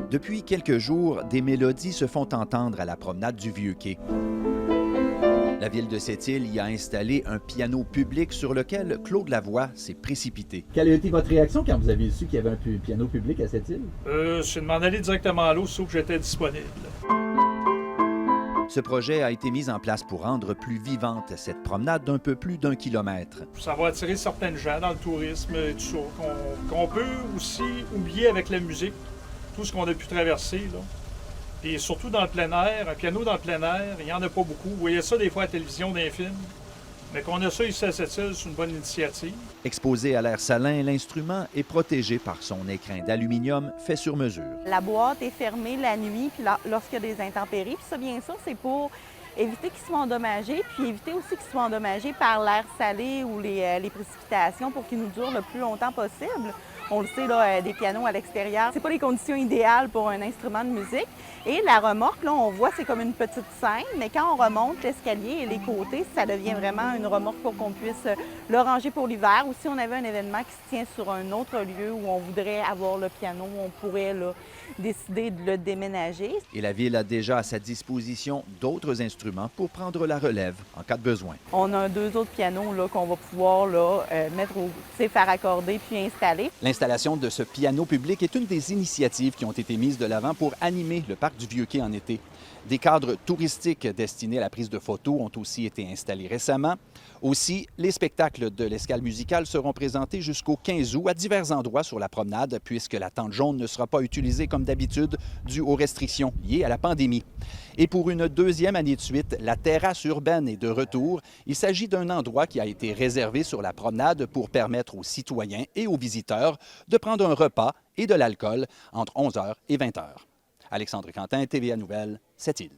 Depuis quelques jours, des mélodies se font entendre à la promenade du Vieux-Quai. La ville de Sept-Îles y a installé un piano public sur lequel Claude Lavoie s'est précipité. Quelle a été votre réaction quand vous avez su qu'il y avait un piano public à Sept-Îles? C'est de m'en aller directement à l'eau, sauf que j'étais disponible. Ce projet a été mis en place pour rendre plus vivante cette promenade d'un peu plus d'1 kilomètre. Ça va attirer certaines gens dans le tourisme et tout ça, qu'on peut aussi oublier avec la musique, tout ce qu'on a pu traverser, là. Et surtout dans le plein air, un piano dans le plein air, il n'y en a pas beaucoup. Vous voyez ça des fois à la télévision, dans les films. Mais qu'on a ça ici à Sept-Îles, c'est une bonne initiative. Exposé à l'air salin, l'instrument est protégé par son écrin d'aluminium fait sur mesure. La boîte est fermée la nuit, puis lorsqu'il y a des intempéries. Puis ça, bien sûr, c'est pour éviter qu'ils soient endommagés, puis éviter aussi qu'ils soient endommagés par l'air salé ou les précipitations pour qu'ils nous durent le plus longtemps possible. On le sait, là, des pianos à l'extérieur, c'est pas les conditions idéales pour un instrument de musique. Et la remorque, là, on voit, c'est comme une petite scène, mais quand on remonte l'escalier et les côtés, ça devient vraiment une remorque pour qu'on puisse le ranger pour l'hiver. Ou si on avait un événement qui se tient sur un autre lieu où on voudrait avoir le piano, on pourrait là, décider de le déménager. Et la ville a déjà à sa disposition d'autres instruments pour prendre la relève en cas de besoin. On a 2 autres pianos là, qu'on va pouvoir là, mettre faire accorder puis installer. L'installation de ce piano public est une des initiatives qui ont été mises de l'avant pour animer le parc du Vieux-Quai en été. Des cadres touristiques destinés à la prise de photos ont aussi été installés récemment. Aussi, les spectacles de l'escale musicale seront présentés jusqu'au 15 août à divers endroits sur la promenade, puisque la tente jaune ne sera pas utilisée comme d'habitude due aux restrictions liées à la pandémie. Et pour une deuxième année de suite, la terrasse urbaine est de retour. Il s'agit d'un endroit qui a été réservé sur la promenade pour permettre aux citoyens et aux visiteurs de prendre un repas et de l'alcool entre 11h et 20h. Alexandre Quentin, TVA Nouvelles, Sept-Îles.